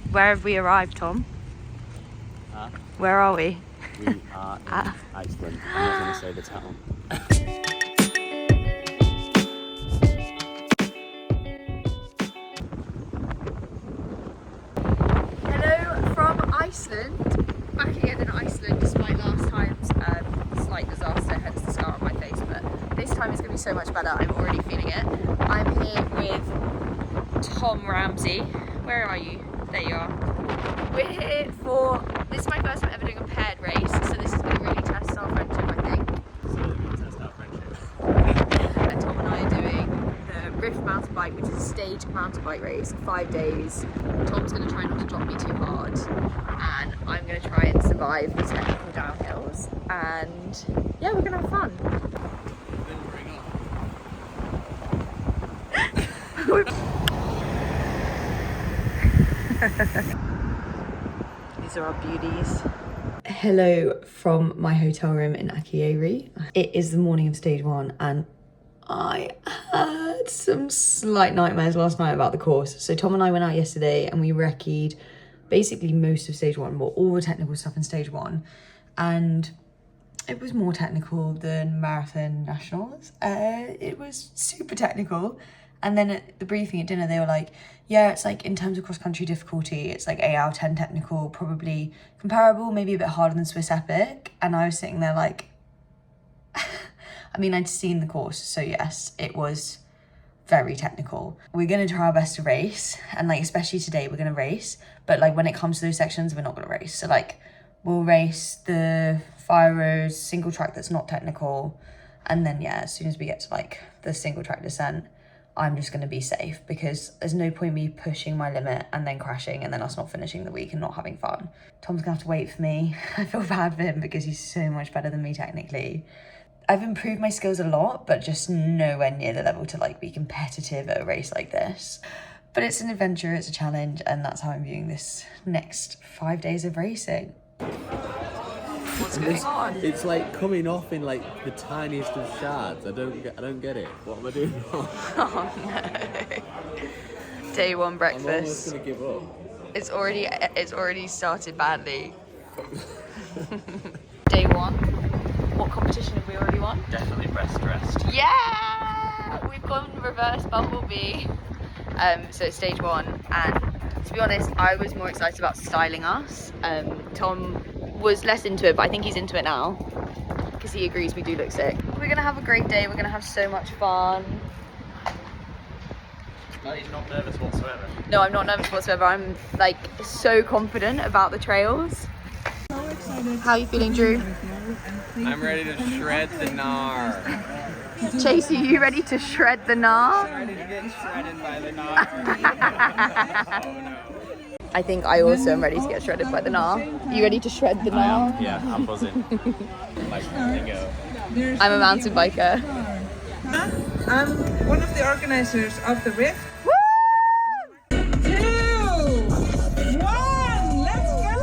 Where have we arrived, Tom? Huh? Where are we? We are in Iceland. I'm not going to say the town. Hello from Iceland. Back again in Iceland despite last time's slight disaster, hence the scar on my face, but this time it's going to be so much better. I'm already feeling it. I'm here with Tom Ramsey. Where are you? There you are. We're here for, this is my first time ever doing a paired race, so this is going to really test our friendship, I think. So we're going to test our friendship. And Tom and I are doing the Rift mountain bike, which is a stage mountain bike race, 5 days. Tom's going to try not to drop me too hard, and I'm going to try and survive the technical downhills, and yeah, we're going to have fun. These are our beauties. Hello from my hotel room in Akieri. It is the morning of stage 1 and I had some slight nightmares last night about the course. So Tom and I went out yesterday and we recce'd basically most of stage 1, well, all the technical stuff in stage 1, and it was more technical than Marathon Nationals. It was super technical. And then at the briefing at dinner, they were like, yeah, it's like in terms of cross-country difficulty, it's like 8 out of 10 technical, probably comparable, maybe a bit harder than Swiss Epic. And I was sitting there like, I mean, I'd seen the course, so yes, it was very technical. We're gonna try our best to race, and like, especially today, we're gonna race, but like when it comes to those sections, we're not gonna race. So like, we'll race the fire roads, single track that's not technical, and then yeah, as soon as we get to like the single track descent, I'm just going to be safe, because there's no point me pushing my limit and then crashing and then us not finishing the week and not having fun. Tom's going to have to wait for me. I feel bad for him because he's so much better than me technically. I've improved my skills a lot, but just nowhere near the level to like be competitive at a race like this. But it's an adventure, it's a challenge, and that's how I'm viewing this next 5 days of racing. What's going on? It's like coming off in like the tiniest of shards. I don't get it. What am I doing wrong? Oh no. Day 1 breakfast. I'm almost gonna give up. It's already started badly. Day 1. What competition have we already won? Definitely breast rest. Yeah! We've gone reverse bumblebee. So it's stage 1, and to be honest, I was more excited about styling us. Tom was less into it, but I think he's into it now because he agrees we do look sick. We're gonna have a great day. We're gonna have so much fun. No, he's not nervous whatsoever. No, I'm not nervous whatsoever. I'm like so confident about the trails. So excited. How are you feeling, Drew? I'm ready to shred the gnar. Chase, are you ready to shred the gnar? I'm ready to get shredded by the gnar. Oh no. I think I also am ready to get shredded by the gnar. You ready to shred the gnar? Yeah, I'm buzzing. Like, bingo. I'm a mountain biker. I'm one of the organizers of the Rift. Woo! 2, 1, let's go!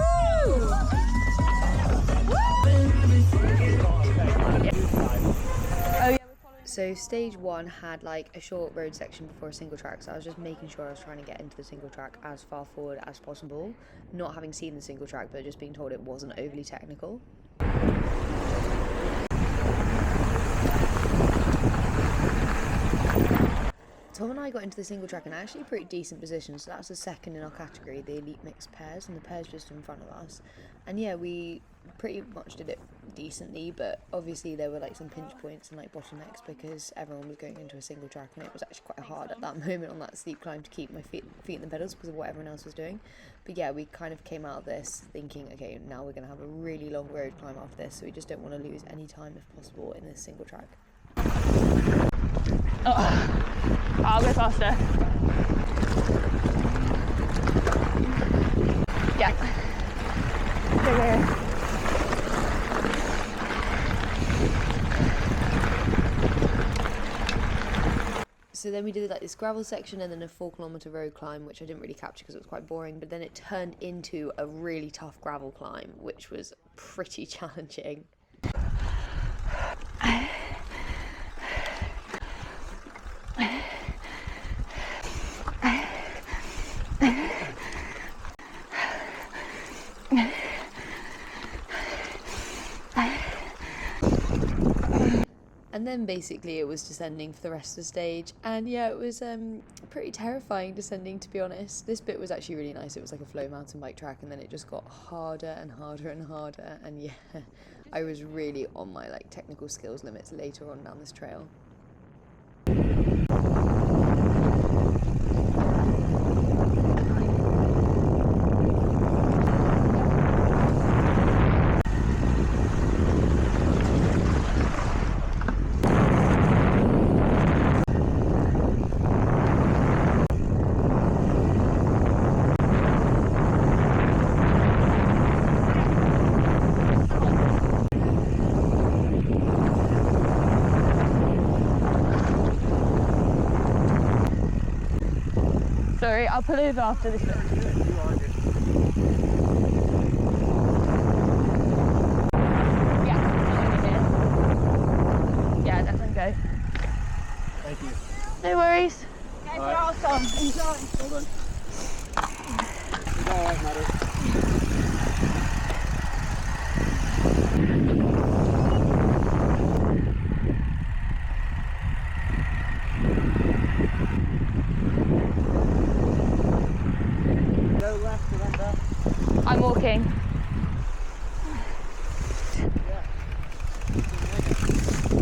So stage 1 had like a short road section before a single track, so I was just making sure I was trying to get into the single track as far forward as possible, not having seen the single track but just being told it wasn't overly technical. Tom and I got into the single track in actually pretty decent position, so that's the second in our category, the elite mixed pairs, and the pairs just in front of us. And yeah, we pretty much did it decently, but obviously there were like some pinch points and like bottlenecks because everyone was going into a single track, and it was actually quite hard at that moment on that steep climb to keep my feet in the pedals because of what everyone else was doing. But yeah, we kind of came out of this thinking, okay, now we're going to have a really long road climb after this, so we just don't want to lose any time if possible in this single track. Oh. I'll go faster. Yeah. Okay. So then we did like this gravel section and then a 4-kilometer road climb, which I didn't really capture because it was quite boring, but then it turned into a really tough gravel climb, which was pretty challenging. then basically it was descending for the rest of the stage, and yeah, it was pretty terrifying descending, to be honest. This bit was actually really nice. It was like a flow mountain bike track, and then it just got harder and harder and harder, and yeah, I was really on my like technical skills limits later on down this trail. Sorry, I'll pull over after this bit. Yeah, let them go. Thank you. No worries. Guys, you're awesome. Enjoy. Well done. It's all right, Maddie. I'm walking.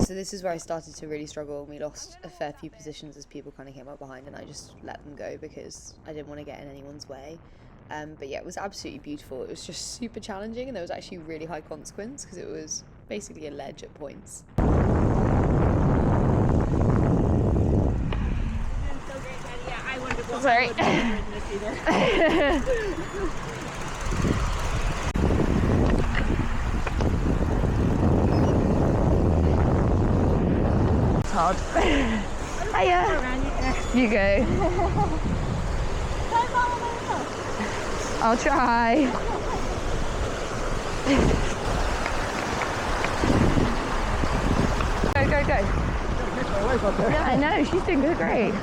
So this is where I started to really struggle, and we lost a fair few positions as people kind of came up behind, and I just let them go because I didn't want to get in anyone's way. But yeah, it was absolutely beautiful. It was just super challenging, and there was actually really high consequence because it was basically a ledge at points. Sorry. It's hard. Hiya. You go. I'll try. Go, go, go. Yeah, I know, she's doing great.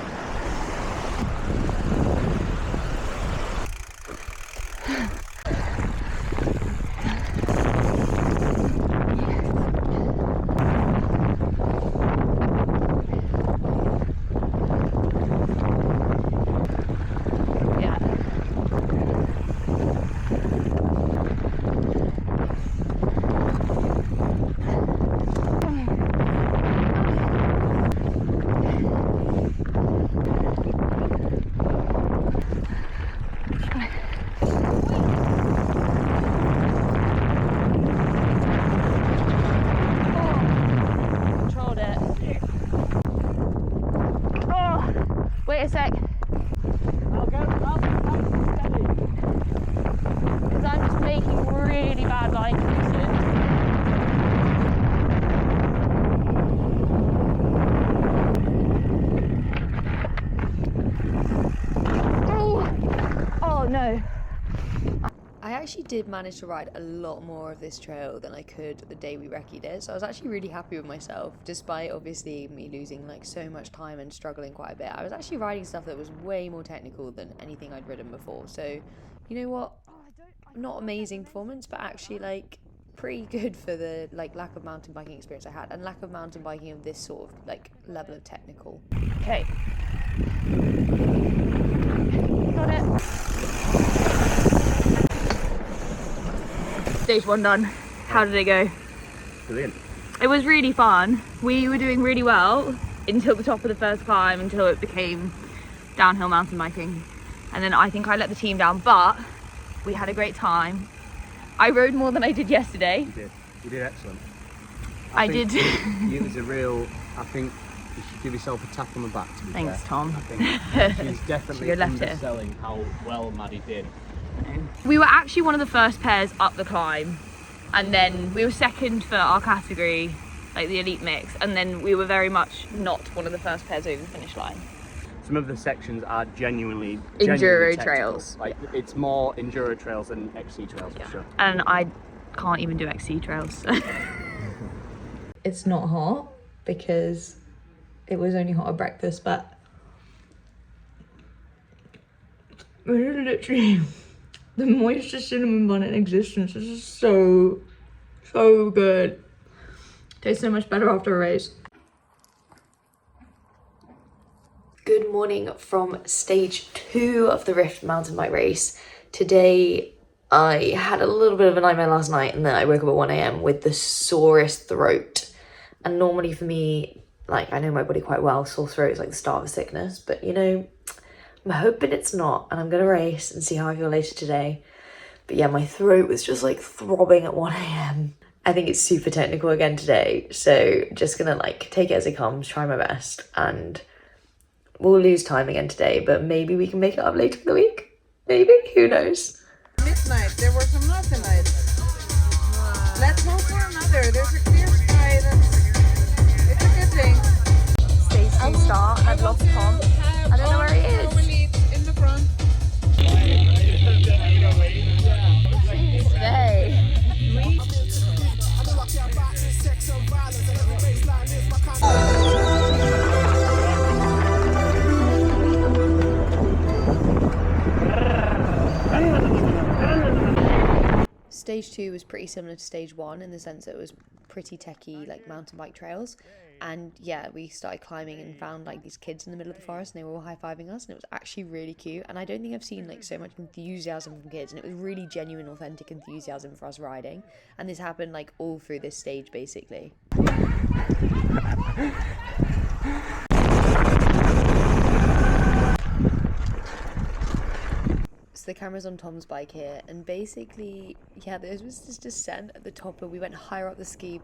Wait a sec. I'll go steady. Because I'm just making really bad line choices. Oh no. I actually did manage to ride a lot more of this trail than I could the day we recce'd it, so I was actually really happy with myself, despite obviously me losing like so much time and struggling quite a bit. I was actually riding stuff that was way more technical than anything I'd ridden before, so you know what, not amazing performance, but actually like pretty good for the like lack of mountain biking experience I had, and lack of mountain biking of this sort of like level of technical. Okay, got it. Stage 1 done. How did it go? Brilliant. It was really fun. We were doing really well until the top of the first climb, until it became downhill mountain biking. And then I think I let the team down, but we had a great time. I rode more than I did yesterday. You did. You did excellent. I did. It was a real, I think you should give yourself a tap on the back, to be Thanks, fair. Tom. I think she's definitely She left it. underselling how well Maddie did. We were actually one of the first pairs up the climb, and then we were second for our category, like the elite mix, and then we were very much not one of the first pairs over the finish line. Some of the sections are genuinely Enduro technical. trails. Like it's more enduro trails than XC trails for sure. And I can't even do XC trails. It's not hot because it was only hot at breakfast, but it is literally the moistest cinnamon bun in existence. This is so good. Tastes so much better after a race. morning from stage 2 of the Rift mountain bike race. Today I had a little bit of a nightmare last night and then I woke up at 1 a.m. with the sorest throat. And normally for me, like, I know my body quite well, sore throat is like the start of a sickness, but you know, I'm hoping it's not, and I'm gonna race and see how I feel later today. But yeah, my throat was just like throbbing at 1 a.m. I think it's super technical again today, so just gonna like take it as it comes, try my best, and we'll lose time again today, but maybe we can make it up later in the week. Maybe, who knows? Midnight, there was some Northern Iceland. Let's hope for another. There's a clear sky. It's a good thing. Stage 2 start, and I've lost Tom. I don't know where he is. In the front. Today. Stage 2 was pretty similar to stage 1 in the sense that it was pretty techie, like mountain bike trails. And yeah, we started climbing and found like these kids in the middle of the forest and they were all high-fiving us, and it was actually really cute. And I don't think I've seen like so much enthusiasm from kids, and it was really genuine, authentic enthusiasm for us riding. And this happened like all through this stage basically. So the camera's on Tom's bike here, and basically, yeah, there was this descent at the top, and we went higher up the ski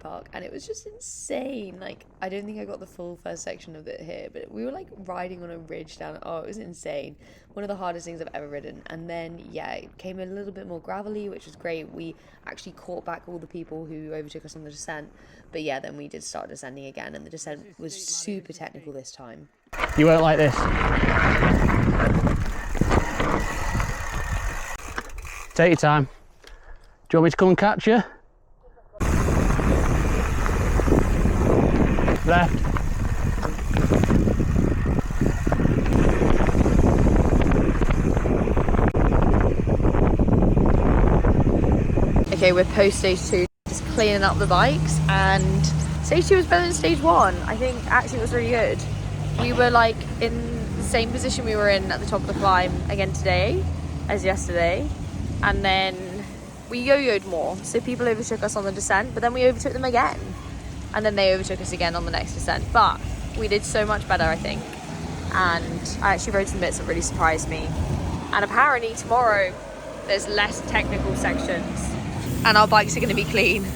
park, and it was just insane. Like, I don't think I got the full first section of it here, but we were like riding on a ridge down. Oh, it was insane. One of the hardest things I've ever ridden. And then yeah, it came a little bit more gravelly, which was great. We actually caught back all the people who overtook us on the descent, but yeah, then we did start descending again, and the descent was super technical this time. You won't like this. Take your time. Do you want me to come and catch you? Left. Okay, we're post stage 2, just cleaning up the bikes, and stage 2 was better than stage 1. I think actually it was really good. We were like in the same position we were in at the top of the climb again today as yesterday, and then we yo-yoed more, so people overtook us on the descent, but then we overtook them again, and then they overtook us again on the next descent. But we did so much better, I think, and I actually rode some bits that really surprised me. And apparently tomorrow there's less technical sections and our bikes are going to be clean.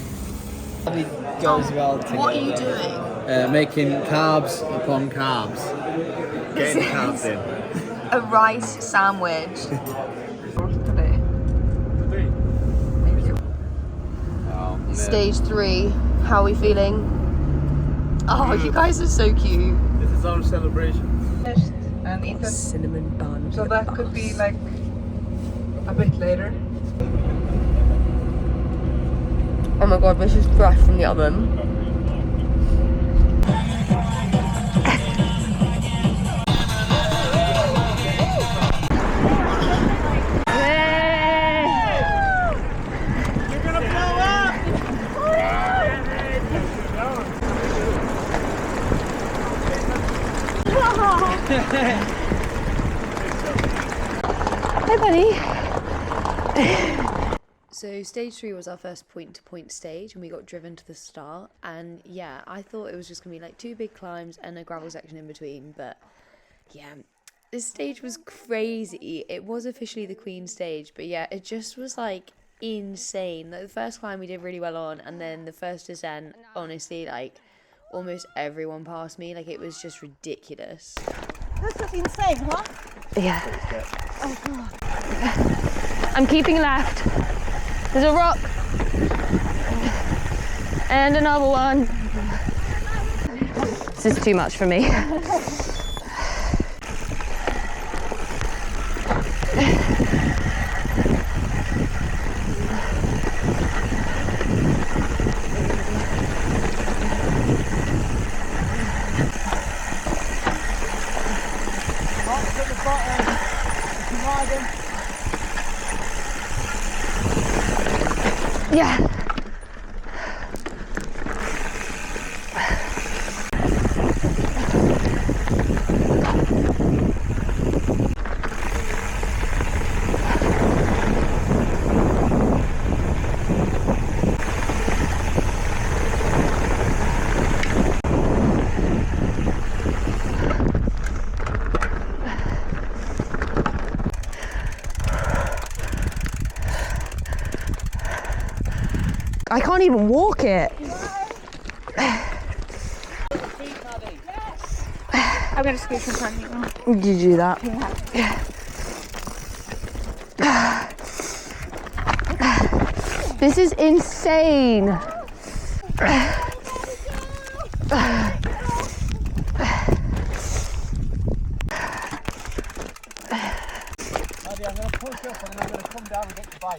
It goes well together. What are you doing? Making carbs upon carbs. Getting carbs in. A rice sandwich. Stage 3, how are we feeling? Oh, you guys are so cute. This is our celebration. And eat a Cinnamon bun. So that could be like a bit later. Oh my god, this is fresh from the oven. Hi, buddy. So stage 3 was our first point-to-point stage, and we got driven to the start. And yeah, I thought it was just gonna be like 2 big climbs and a gravel section in between, but yeah, this stage was crazy. It was officially the Queen stage, but yeah, it just was like insane. Like, the first climb we did really well on, and then the first descent, honestly, like almost everyone passed me. Like, it was just ridiculous. This is insane, huh? Yeah. Oh, God. I'm keeping left. There's a rock. And another one. This is too much for me. Yeah. I can't even walk it. I'm gonna squeeze in front of you. Did you do that? This is insane.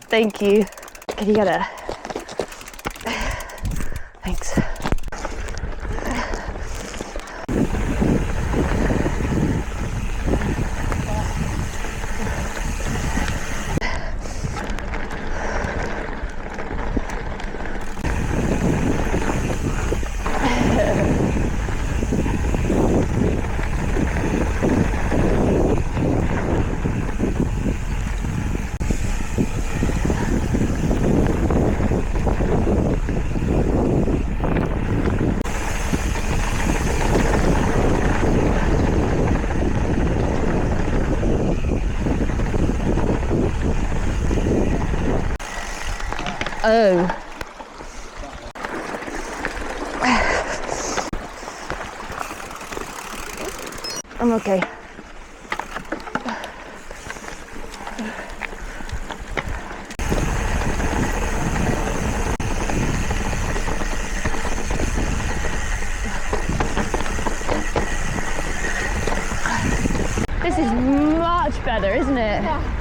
Thank you. Can you get it? Thanks. Oh. I'm okay. This is much better, isn't it? Yeah.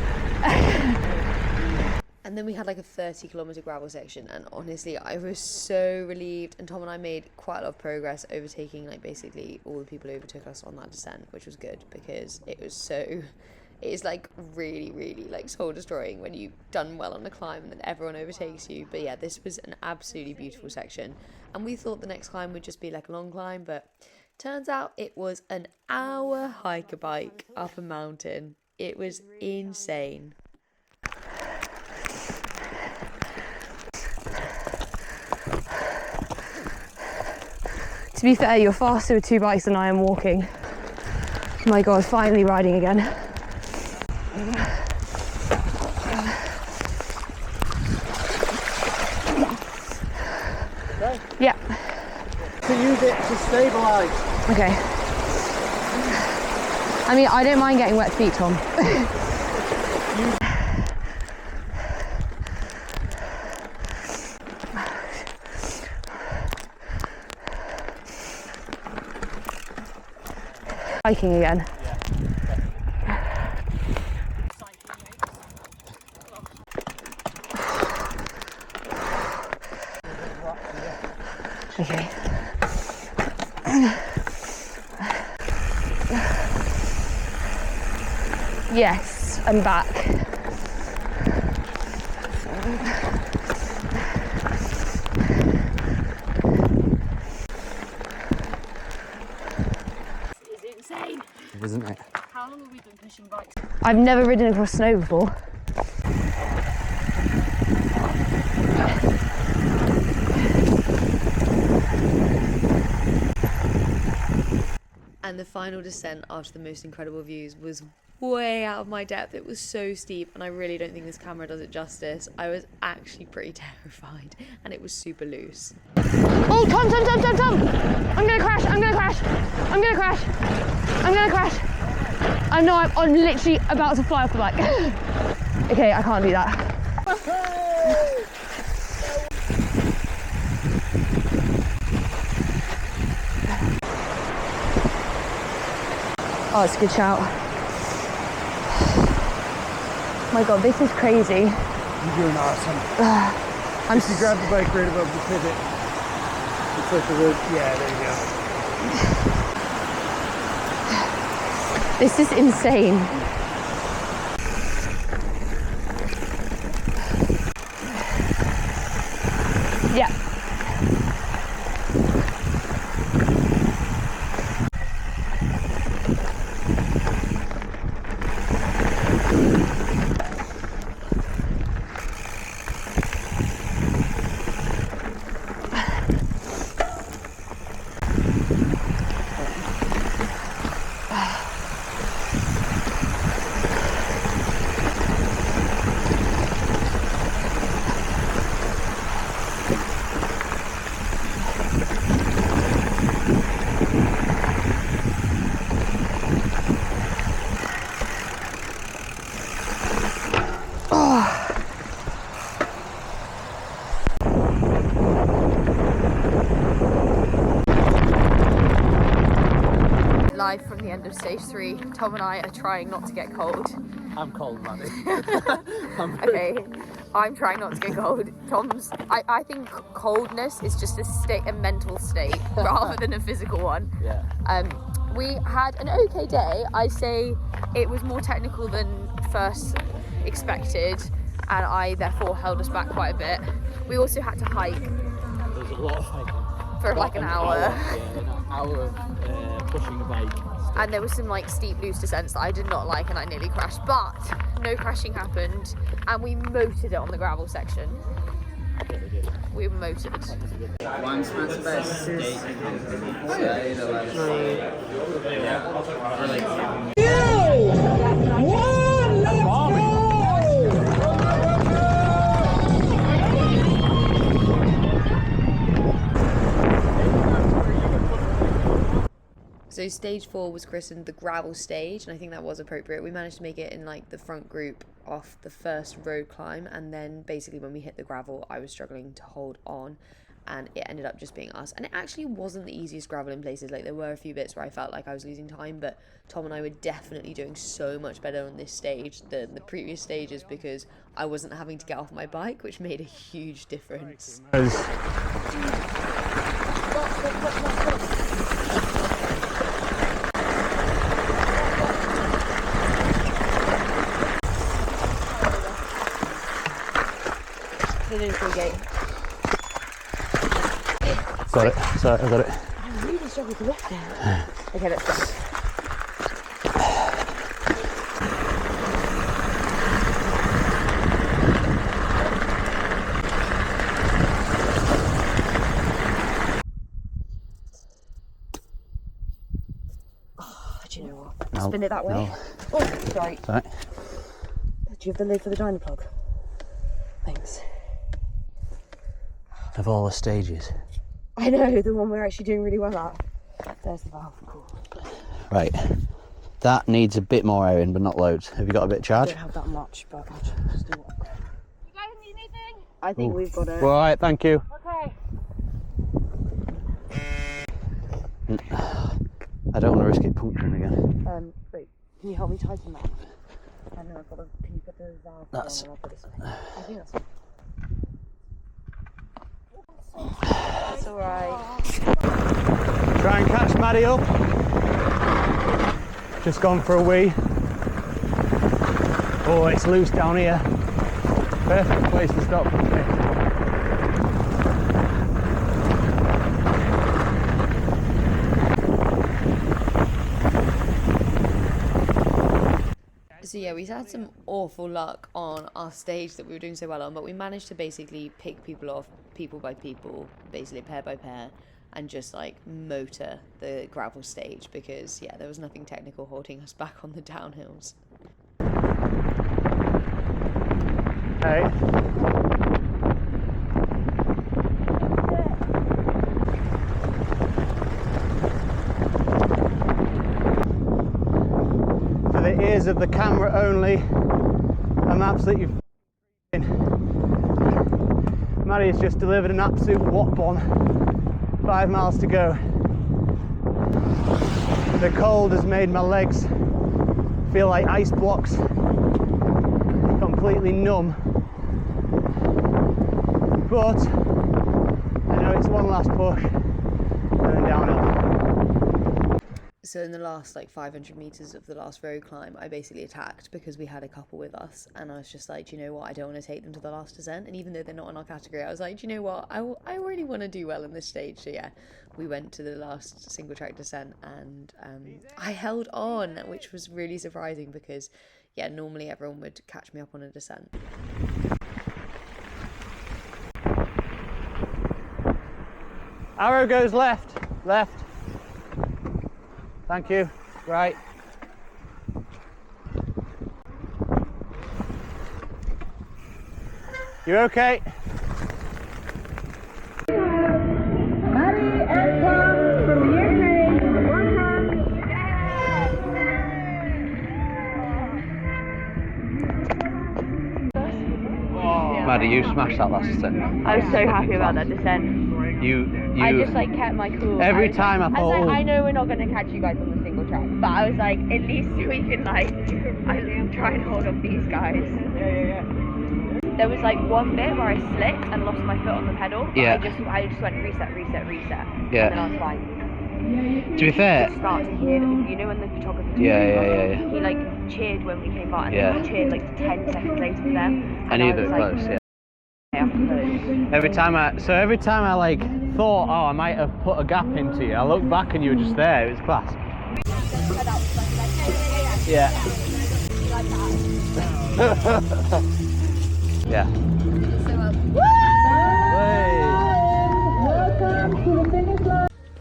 And then we had like a 30-kilometre gravel section, and honestly I was so relieved, and Tom and I made quite a lot of progress overtaking like basically all the people who overtook us on that descent, which was good because it is like really like soul destroying when you've done well on a climb and then everyone overtakes you. But yeah, this was an absolutely beautiful section, and we thought the next climb would just be like a long climb, but turns out it was an hour hike a bike up a mountain. It was insane. To be fair, you're faster with 2 bikes than I am walking. My God, finally riding again. Okay. Yeah. To use it to stabilise. Okay. I mean, I don't mind getting wet feet, Tom. Hiking again. Okay. Yes, I'm back. Isn't it? How long have we been pushing bikes? I've never ridden across snow before. And the final descent after the most incredible views was way out of my depth. It was so steep, and I really don't think this camera does it justice. I was actually pretty terrified, and it was super loose. Oh, Tom! I'm gonna crash! I'm gonna crash! I know, I'm literally about to fly off the bike. Okay, I can't do that. Oh, it's a good shout. My God, this is crazy. You're doing awesome. If you grab the bike right above the pivot, it's like the road. Yeah, there you go. This is insane. Yeah. end of stage 3. Tom and I are trying not to get cold. I'm cold, Maddie. Okay, I'm trying not to get cold. Tom's, I think coldness is just a mental state rather than a physical one. Yeah. We had an okay day. I say it was more technical than first expected, and I therefore held us back quite a bit. We also had to hike There was a lot of hiking. for like an hour. Yeah, an hour of pushing a bike. And there was some like steep loose descents that I did not like, and I nearly crashed, but no crashing happened, and we motored it on the gravel section. We motored. One sponsored by a steak company. So stage 4 was christened the gravel stage, and I think that was appropriate. We managed to make it in like the front group off the first road climb, and then basically when we hit the gravel I was struggling to hold on, and it ended up just being us. And it actually wasn't the easiest gravel in places. Like there were a few bits where I felt like I was losing time, but Tom and I were definitely doing so much better on this stage than the previous stages because I wasn't having to get off my bike, which made a huge difference. The neutral gate. Got it. Sorry, I got it. I really struggled to lift there. Okay, let's go. Oh, do you know what? No, Spin it that way. no. Oh, sorry. Sorry. Do you have the lid for the dyno plug? Thanks. Of all the stages. I know, the one we're actually doing really well at. There's the valve, cool. Right. That needs a bit more airing, but not loads. Have you got a bit of I charge? don't have that much, but I'll just do what I can. You guys need anything? I think we've got it. All right, thank you. Okay. I don't want to risk it puncturing again. Wait, can you help me tighten that? I know, I've got to, can you put the valve That's- on and I'll put this way? I think that's fine. It's alright. Try and catch Maddie up. Just gone for a wee. Oh, it's loose down here. Perfect place to stop. So yeah, we had some awful luck on our stage that we were doing so well on, but we managed to basically pick people off people by people, basically pair by pair, and just like motor the gravel stage because yeah, there was nothing technical holding us back on the downhills. Hey. For the ears of the camera only, I'm absolutely Maddie has just delivered an absolute whop on. 5 miles to go. The cold has made my legs feel like ice blocks, completely numb. But I know it's one last push and then downhill. So in the last like 500 meters of the last road climb, I basically attacked because we had a couple with us, and I was just like, do you know what, I don't want to take them to the last descent, and even though they're not in our category, I was like, do you know what, I really want to do well in this stage. So yeah, we went to the last single track descent, and I held on, which was really surprising because yeah, normally everyone would catch me up on a descent. Arrow goes left, left. Thank you. Right. You okay? Maddie, you smashed that last descent. I was so happy about that descent. I just like kept my cool. Every time I thought, was like, oh. I know we're not going to catch you guys on the single track, but I was like, at least we can like, try and hold off these guys. Yeah. There was like one bit where I slipped and lost my foot on the pedal. But I just went reset. Yeah. And then I was fine. To be fair. Start to hear, you know, when the photographer. Yeah. He like cheered when we came by, and Yeah. then he cheered like 10 seconds later for them. I knew they were close. Yeah. Every time I like thought, oh, I might have put a gap into you, I looked back and you were just there. It was class. Yeah. Yeah.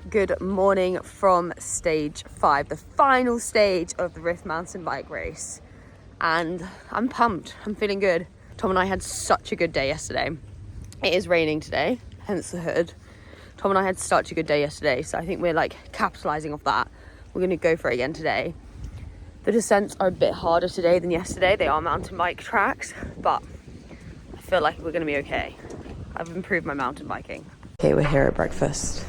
Good morning from stage 5, the final stage of the Rift mountain bike race. And I'm pumped, I'm feeling good. Tom and I had such a good day yesterday. It is raining today, hence the hood. Tom and I had such a good day yesterday, so I think we're like capitalizing off that. We're gonna go for it again today. The descents are a bit harder today than yesterday. They are mountain bike tracks, but I feel like we're gonna be okay. I've improved my mountain biking. Okay, we're here at breakfast.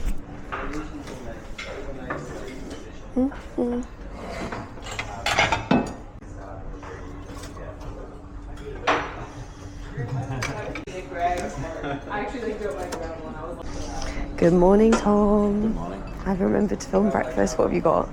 Good morning, Tom. Good morning. I haven't remembered to film breakfast. What have you got?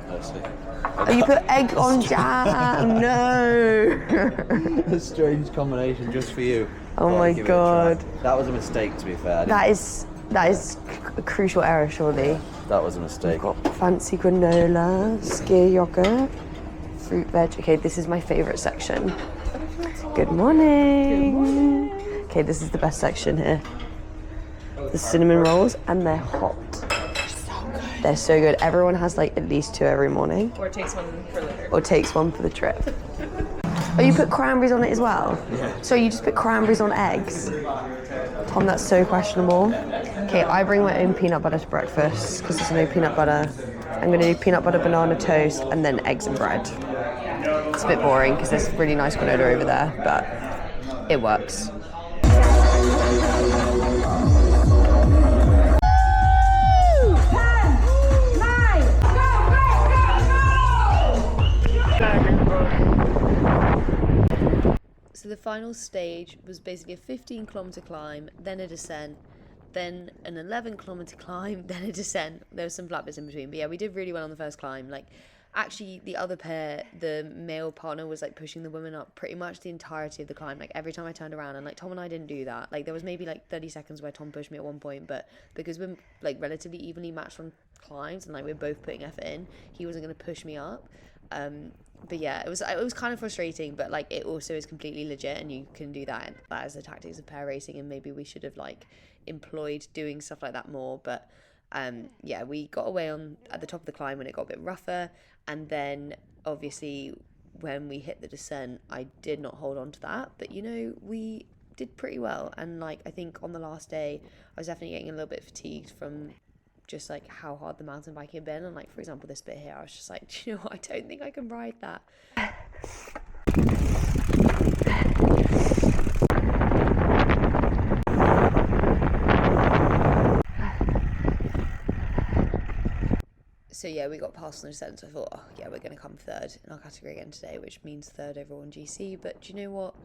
Oh, you put egg on jam. No. A strange combination just for you. Oh my god. That was a mistake, to be fair. That is a crucial error, surely. That was a mistake. Got fancy granola, skyr yogurt, fruit veg. Okay, this is my favourite section. Good morning. Okay, this is the best section here. The cinnamon rolls, and they're hot. They're so good. Everyone has like at least 2 every morning. Or takes one for later. Or takes one for the trip. Oh, you put cranberries on it as well? Yeah. So you just put cranberries on eggs? Tom, that's so questionable. Okay, I bring my own peanut butter to breakfast because there's no peanut butter. I'm gonna do peanut butter banana toast and then eggs and bread. It's a bit boring because there's really nice granola over there, but it works. So the final stage was basically a 15-kilometer climb, then a descent, then an 11-kilometer climb, then a descent. There was some flat bits in between, but yeah, we did really well on the first climb. Like, actually, the other pair, the male partner was like pushing the woman up pretty much the entirety of the climb. Like, every time I turned around, and like Tom and I didn't do that. Like, there was maybe like 30 seconds where Tom pushed me at one point, but because we're like relatively evenly matched on climbs and like we're both putting effort in, he wasn't going to push me up. But yeah, it was kind of frustrating, but like it also is completely legit, and you can do that. That is the tactics of pair racing, and maybe we should have like employed doing stuff like that more. But yeah, we got away at the top of the climb when it got a bit rougher, and then obviously when we hit the descent, I did not hold on to that. But you know, we did pretty well, and like I think on the last day, I was definitely getting a little bit fatigued from just like how hard the mountain biking had been. And like, for example, this bit here, I was just like, do you know what, I don't think I can ride that. So yeah, we got past on the descent, so I thought, oh yeah, we're gonna come third in our category again today, which means third overall in GC. But do you know what,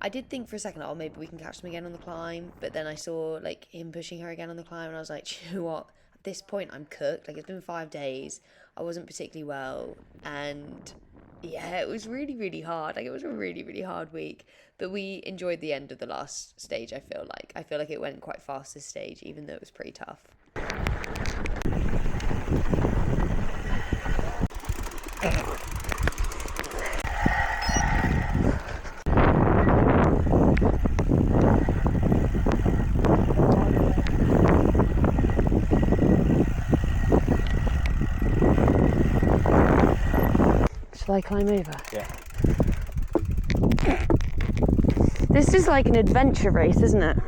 I did think for a second, oh, maybe we can catch them again on the climb, but then I saw like him pushing her again on the climb, and I was like, do you know what, this point I'm cooked. Like, it's been 5 days, I wasn't particularly well, and yeah, it was really, really hard. Like, it was a really, really hard week, but we enjoyed the end of the last stage. I feel like it went quite fast this stage, even though it was pretty tough. Shall I climb over? Yeah. This is like an adventure race, isn't it?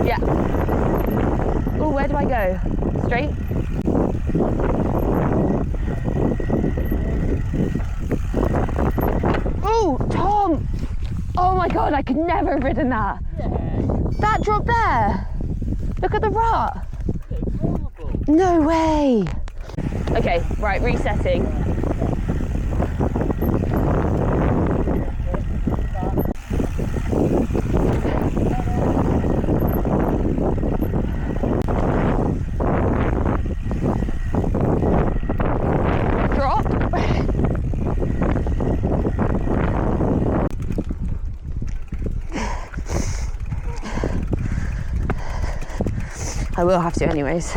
Yeah. Oh, where do I go? Straight? god, I could never have ridden that. That drop there. Look at the rut. No way. Okay, right, resetting. Drop. I will have to anyways.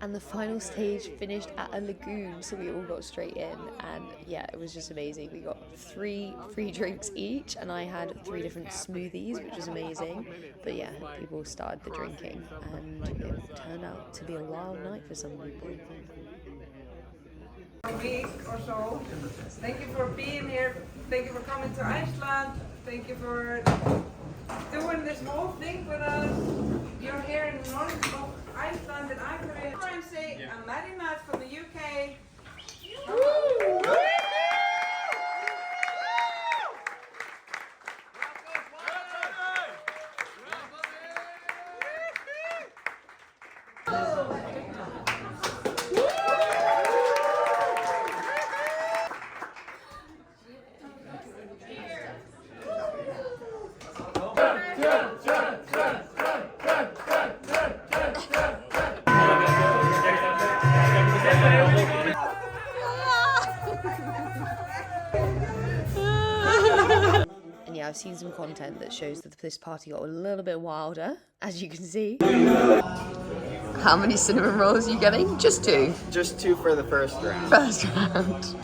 And the final stage finished at a lagoon, so we all got straight in, and yeah, it was just amazing. We got 3 free drinks each, and I had 3 different smoothies, which was amazing. But yeah, people started the drinking, and it turned out to be a wild night for some people. A week or so. Thank you for being here. Thank you for coming to Iceland. Thank you for doing this whole thing with us. You're here in the north of Iceland and I'm going to say I'm Maddie Matt from the UK. Woo! And yeah, I've seen some content that shows that this party got a little bit wilder, as you can see. How many cinnamon rolls are you getting? Just 2? Just 2 for the first round. First round.